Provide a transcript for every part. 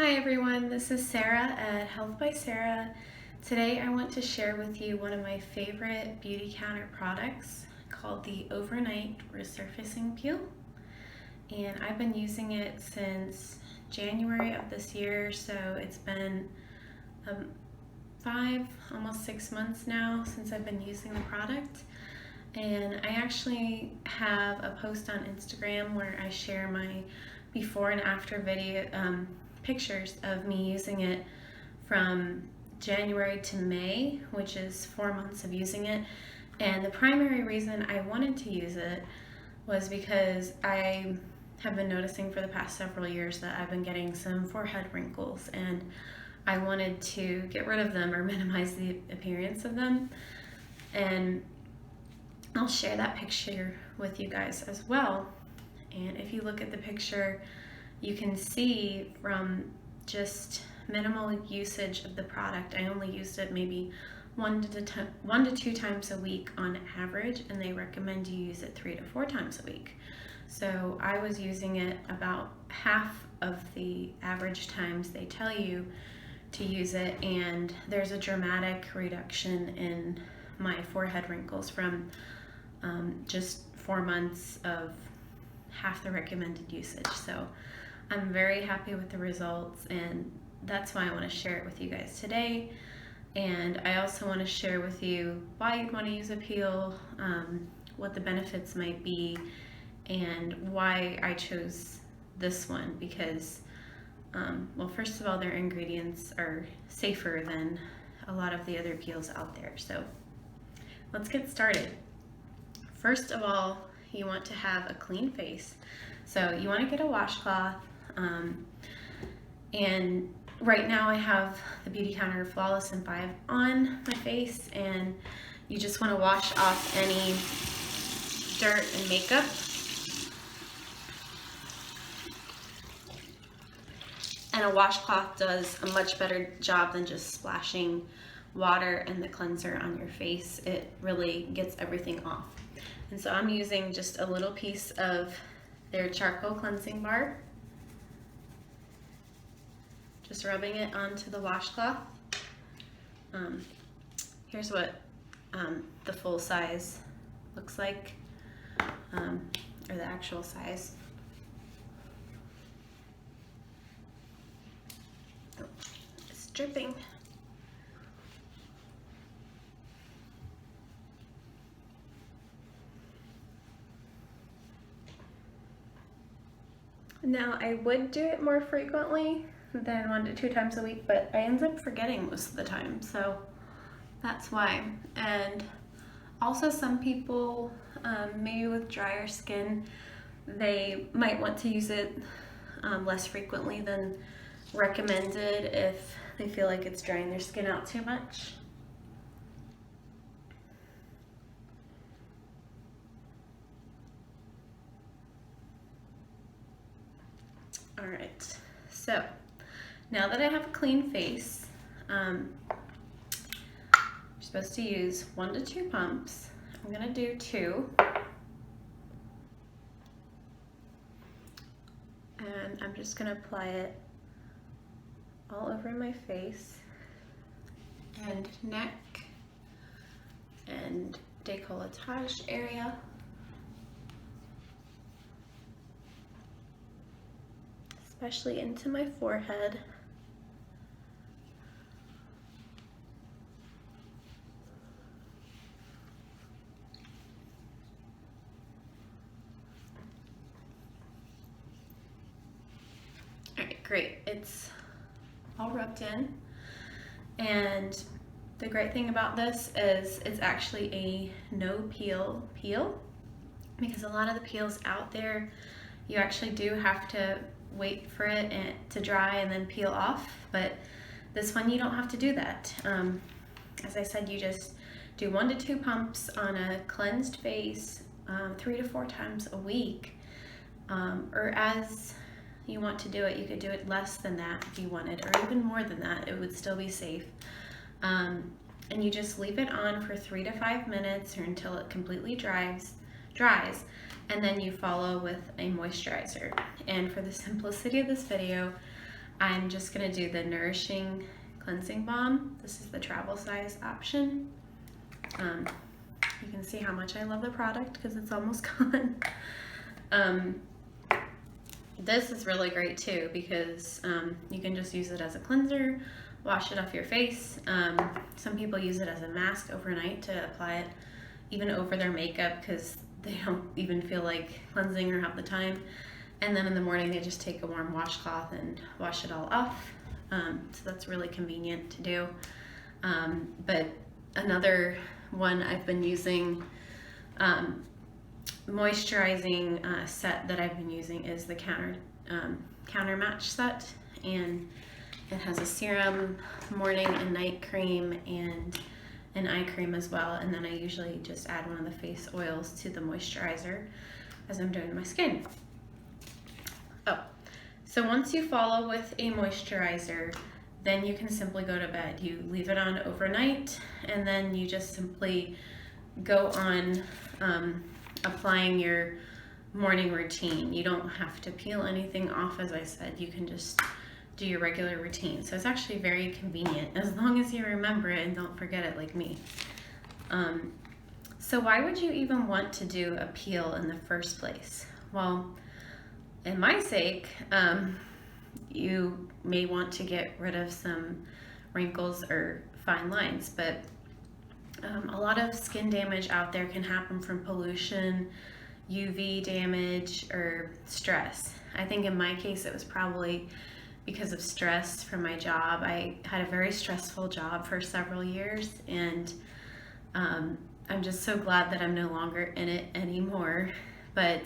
Hi everyone, this is Sarah at Health by Sarah. Today I want to share with you one of my favorite beauty counter products called the Overnight Resurfacing Peel. And I've been using it since January of this year, so it's been almost 6 months now since I've been using the product. And I actually have a post on Instagram where I share my before and after video pictures of me using it from January to May, which is 4 months of using it. And the primary reason I wanted to use it was because I have been noticing for the past several years that I've been getting some forehead wrinkles, and I wanted to get rid of them or minimize the appearance of them. And I'll share that picture with you guys as well. And if you look at the picture, you can see from just minimal usage of the product, I only used it maybe 1 to 2 times a week on average, and they recommend you use it 3 to 4 times a week. So I was using it about half of the average times they tell you to use it, and there's a dramatic reduction in my forehead wrinkles from just 4 months of half the recommended usage. So I'm very happy with the results, and that's why I want to share it with you guys today. And I also want to share with you why you'd want to use a peel, what the benefits might be, and why I chose this one because, well, first of all, their ingredients are safer than a lot of the other peels out there. So let's get started. First of all, you want to have a clean face. So you want to get a washcloth, and right now I have the Beauty Counter Flawless and 5 on my face, and you just want to wash off any dirt and makeup. And a washcloth does a much better job than just splashing water and the cleanser on your face. It really gets everything off. And so I'm using just a little piece of their charcoal cleansing bar, just rubbing it onto the washcloth. Here's what the full size looks like, or the actual size. Oh, it's dripping. Now, I would do it more frequently than 1 to 2 times a week, but I end up forgetting most of the time, so that's why. And also some people, maybe with drier skin, they might want to use it less frequently than recommended if they feel like it's drying their skin out too much. All right, so now that I have a clean face, you're supposed to use 1 to 2 pumps. I'm gonna do 2. And I'm just gonna apply it all over my face and neck and décolletage area. Especially into my forehead. All right, great. It's all rubbed in. And the great thing about this is it's actually a no peel peel, because a lot of the peels out there, you actually do have to wait for it to dry and then peel off, but this one you don't have to do that. As I said, you just do 1 to 2 pumps on a cleansed face 3 to 4 times a week, or as you want to do it. You could do it less than that if you wanted, or even more than that. It would still be safe. And you just leave it on for 3 to 5 minutes or until it completely dries, and then you follow with a moisturizer. And for the simplicity of this video, I'm just gonna do the Nourishing Cleansing Balm. This is the travel size option. You can see how much I love the product because it's almost gone. This is really great too because you can just use it as a cleanser, wash it off your face. Some people use it as a mask overnight to apply it even over their makeup because they don't even feel like cleansing or have the time. And then in the morning they just take a warm washcloth and wash it all off. So that's really convenient to do. But another one I've been using, moisturizing set that I've been using is the counter match set, and it has a serum, morning and night cream, and an eye cream as well. And then I usually just add one of the face oils to the moisturizer as I'm doing my skin. So once you follow with a moisturizer, then you can simply go to bed. You leave it on overnight, and then you just simply go on applying your morning routine. You don't have to peel anything off, as I said. You can just do your regular routine. So it's actually very convenient, as long as you remember it and don't forget it like me. So why would you even want to do a peel in the first place? Well, in my sake, you may want to get rid of some wrinkles or fine lines, but a lot of skin damage out there can happen from pollution, UV damage, or stress. I think in my case it was probably because of stress from my job. I had a very stressful job for several years, and I'm just so glad that I'm no longer in it anymore. But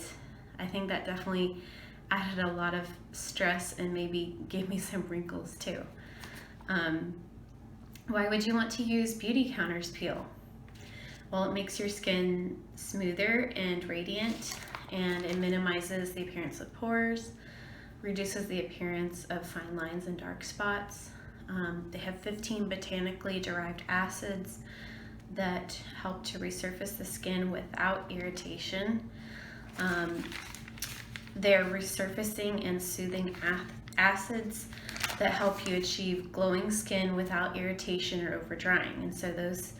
I think that definitely added a lot of stress and maybe gave me some wrinkles too. Why would you want to use Beautycounter's peel? Well, it makes your skin smoother and radiant, and it minimizes the appearance of pores, reduces the appearance of fine lines and dark spots. They have 15 botanically derived acids that help to resurface the skin without irritation. They're resurfacing and soothing acids that help you achieve glowing skin without irritation or over drying. And so those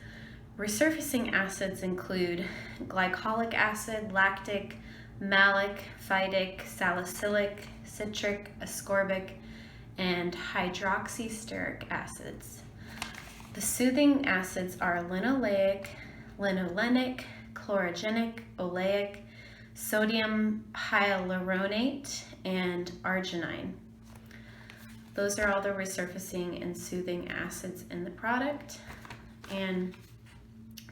resurfacing acids include glycolic acid, lactic, malic, phytic, salicylic, citric, ascorbic, and hydroxysteric acids. The soothing acids are linoleic, linolenic, chlorogenic, oleic, sodium hyaluronate, and arginine. Those are all the resurfacing and soothing acids in the product. And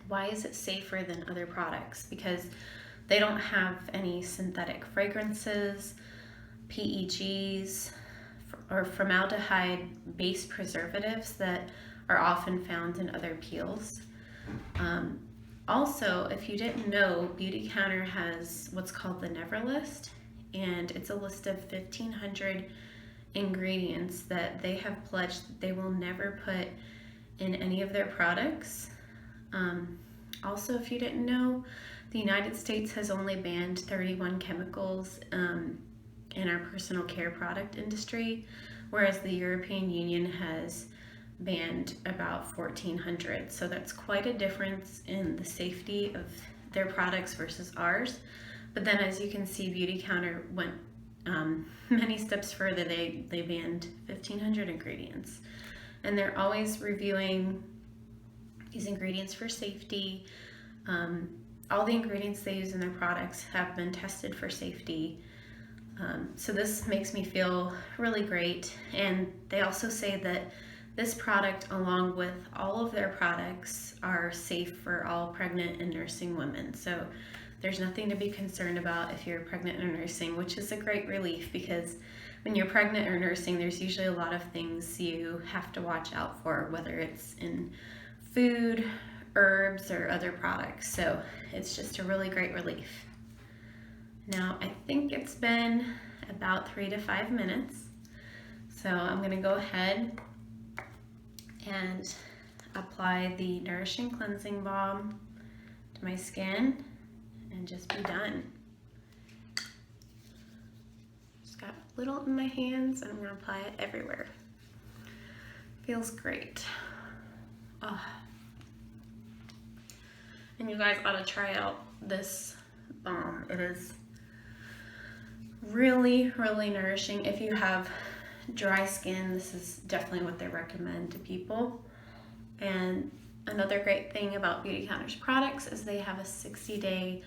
why is it safer than other products? Because they don't have any synthetic fragrances, PEGs, or formaldehyde-based preservatives that are often found in other peels. Also, if you didn't know, Beautycounter has what's called the Never List, and it's a list of 1,500 ingredients that they have pledged that they will never put in any of their products. Also, if you didn't know, the United States has only banned 31 chemicals in our personal care product industry, whereas the European Union has banned about 1,400. So that's quite a difference in the safety of their products versus ours. But then, as you can see, Beautycounter went many steps further. They banned 1,500 ingredients, and they're always reviewing these ingredients for safety. All the ingredients they use in their products have been tested for safety. So this makes me feel really great. And they also say that this product, along with all of their products, are safe for all pregnant and nursing women. So there's nothing to be concerned about if you're pregnant or nursing, which is a great relief, because when you're pregnant or nursing, there's usually a lot of things you have to watch out for, whether it's in food, herbs, or other products. So it's just a really great relief. Now, I think it's been about 3 to 5 minutes. So I'm going to go ahead and apply the Nourishing Cleansing Balm to my skin and just be done. Just got little in my hands and I'm gonna apply it everywhere. Feels great. Oh. And you guys ought to try out this balm. It is really, really nourishing. If you have dry skin, this is definitely what they recommend to people. And another great thing about Beautycounter's products is they have a 60-day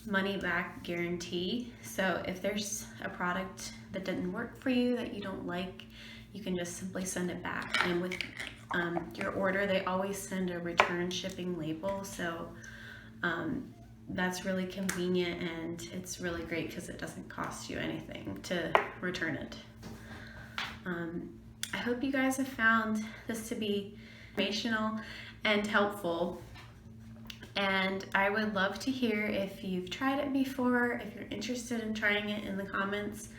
money-back guarantee. So if there's a product that didn't work for you, that you don't like, you can just simply send it back. And with your order, they always send a return shipping label. So that's really convenient, and it's really great because it doesn't cost you anything to return it. I hope you guys have found this to be informational and helpful, and I would love to hear if you've tried it before, if you're interested in trying it, in the comments.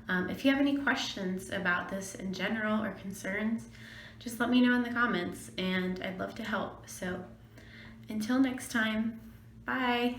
If you have any questions about this in general or concerns, just let me know in the comments and I'd love to help. So until next time, bye.